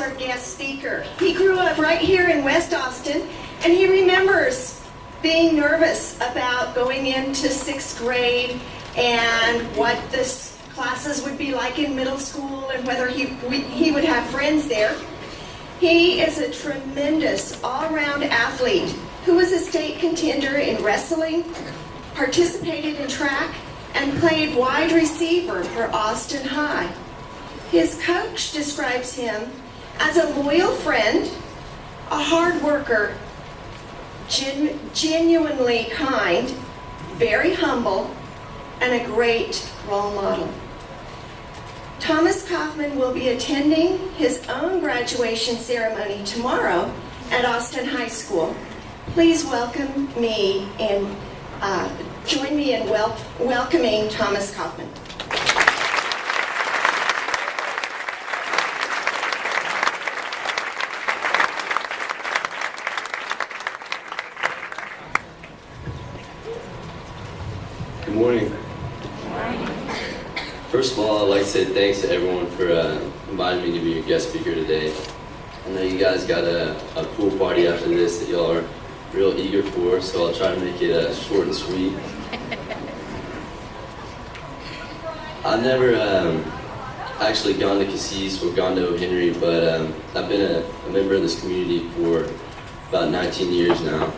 our guest speaker. He grew up right here in West Austin, and he remembers being nervous about going into 6th grade and what this classes would be like in middle school and whether he would have friends there. He is a tremendous all-around athlete who was a state contender in wrestling, participated in track, and played wide receiver for Austin High. His coach describes him as a loyal friend, a hard worker, genuinely kind, very humble, and a great role model. Thomas Kaufman will be attending his own graduation ceremony tomorrow at Austin High School. Please welcome me and join me in welcoming Thomas Kaufman. Good morning. First of all, I'd like to say thanks to everyone for inviting me to be your guest speaker today. I know you guys got a pool party after this that y'all are real eager for, so I'll try to make it short and sweet. I've never actually gone to Casis or gone to Henry, but I've been a member of this community for about 19 years now.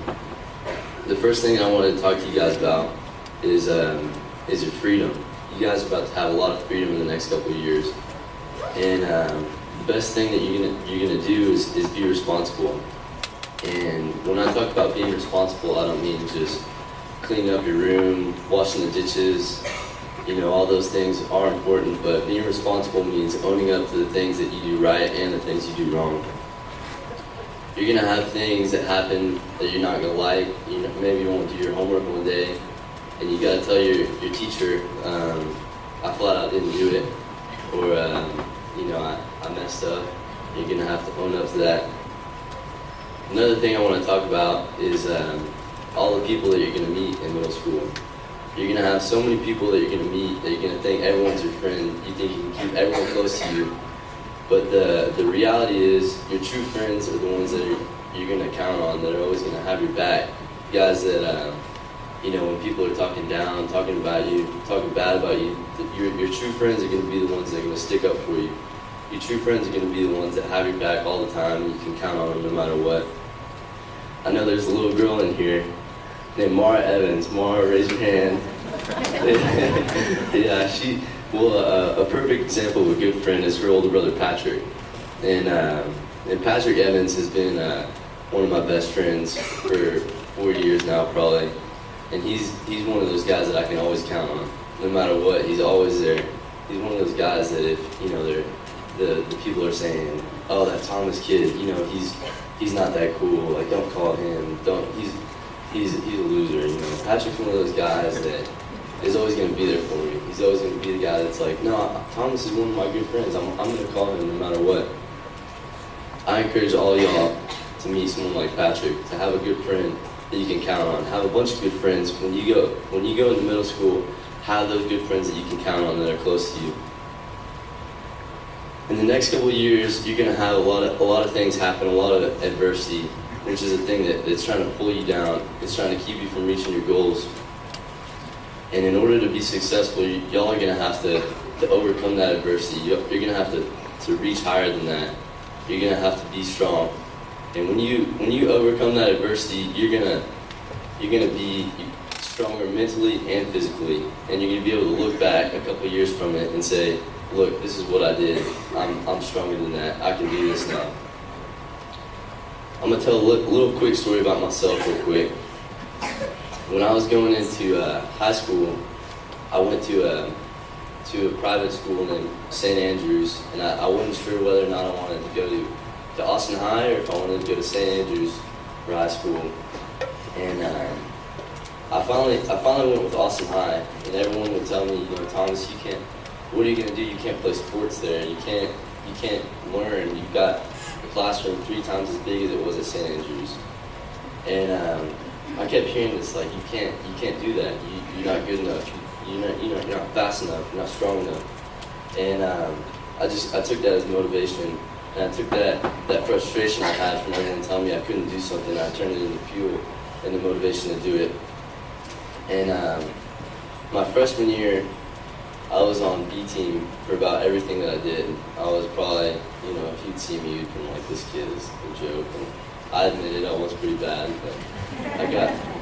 The first thing I wanted to talk to you guys about is your freedom. You guys are about to have a lot of freedom in the next couple of years, and the best thing that you're gonna do is be responsible. And when I talk about being responsible, I don't mean just cleaning up your room, washing the dishes. You know, all those things are important, but being responsible means owning up to the things that you do right and the things you do wrong. You're gonna have things that happen that you're not gonna like. You know, maybe you won't do your homework one day, and you gotta tell your teacher, I flat out didn't do it, or you know, I messed up. You're gonna have to own up to that. Another thing I want to talk about is all the people that you're gonna meet in middle school. You're gonna have so many people that you're gonna meet that you're gonna think everyone's your friend. You think you can keep everyone close to you, but the reality is your true friends are the ones that you're gonna count on, that are always gonna have your back. Guys that you know, when people are talking down, talking about you, talking bad about you, your true friends are going to be the ones that are going to stick up for you. Your true friends are going to be the ones that have your back all the time, and you can count on them no matter what. I know there's a little girl in here named Mara Evans. Mara, raise your hand. Yeah, a perfect example of a good friend is her older brother Patrick. And Patrick Evans has been one of my best friends for 4 years now, probably. And he's one of those guys that I can always count on, no matter what. He's always there. He's one of those guys that if you know the people are saying, oh, that Thomas kid, you know, he's not that cool. Like, don't call him. He's a loser. You know, Patrick's one of those guys that is always going to be there for me. He's always going to be the guy that's like, no, Thomas is one of my good friends. I'm going to call him no matter what. I encourage all y'all to meet someone like Patrick, to have a good friend that you can count on. Have a bunch of good friends. When you go into middle school, have those good friends that you can count on that are close to you. In the next couple of years, you're going to have a lot of things happen, a lot of adversity, which is a thing that's trying to pull you down. It's trying to keep you from reaching your goals. And in order to be successful, y'all are going to have to overcome that adversity. You're going to have to reach higher than that. You're going to have to be strong. And when you overcome that adversity, you're gonna be stronger mentally and physically, and you're gonna be able to look back a couple years from it and say, look, this is what I did. I'm stronger than that. I can do this now. I'm gonna tell a little quick story about myself real quick. When I was going into high school, I went to a private school named St. Andrews, and I wasn't sure whether or not I wanted to go to Austin High or if I wanted to go to St. Andrews for high school. And I finally went with Austin High, and everyone would tell me, you know, Thomas, you can't. What are you gonna do? You can't play sports there. You can't learn. You've got a classroom 3 times as big as it was at St. Andrews. And I kept hearing this, like, you can't do that. You're not good enough. You're not fast enough. You're not strong enough. And I took that as motivation. And I took that frustration I had from everyone telling me I couldn't do something, and I turned it into fuel and the motivation to do it. And my freshman year, I was on B team for about everything that I did. I was probably, if you'd see me, you'd been like, this kid is a joke. And I admitted I was pretty bad, but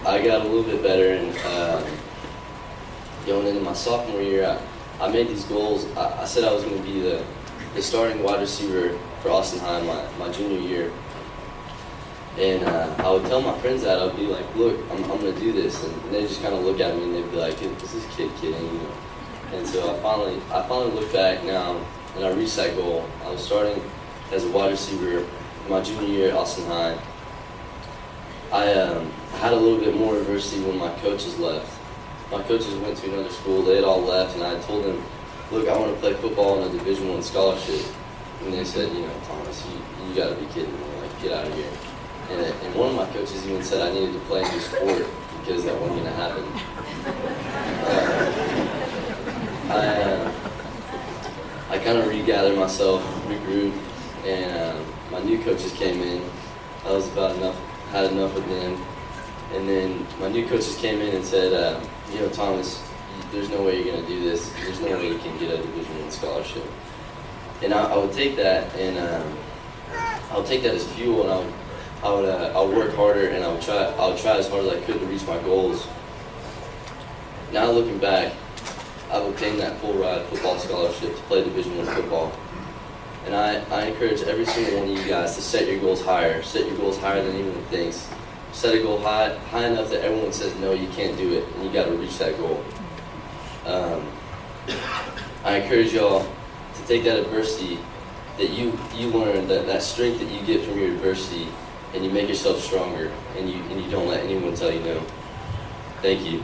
I got a little bit better. And going into my sophomore year, I made these goals. I said I was going to be the starting wide receiver for Austin High my junior year. And I would tell my friends that. I would be like, look, I'm going to do this. And they just kind of look at me and they'd be like, is this kid kidding? And so I finally look back now, and I reached that goal. I was starting as a wide receiver my junior year at Austin High. I had a little bit more adversity when my coaches left. My coaches went to another school. They had all left, and I told them, look, I want to play football on a Division I scholarship. And they said, Thomas, you got to be kidding me. Like, get out of here. And one of my coaches even said I needed to play a new sport because that wasn't going to happen. I kind of regathered myself, regrouped, and my new coaches came in. I was had enough of them. And then my new coaches came in and said, Thomas, there's no way you're going to do this. There's no way you can get a Division I scholarship. And I would take that, and I would take that as fuel, and I would work harder, and I would try as hard as I could to reach my goals. Now looking back, I've obtained that full ride football scholarship to play Division I football. And I encourage every single one of you guys to set your goals higher. Set your goals higher than anyone thinks. Set a goal high enough that everyone says, no, you can't do it, and you got to reach that goal. I encourage y'all to take that adversity that you learn, that strength that you get from your adversity, and you make yourself stronger, and you don't let anyone tell you no. Thank you.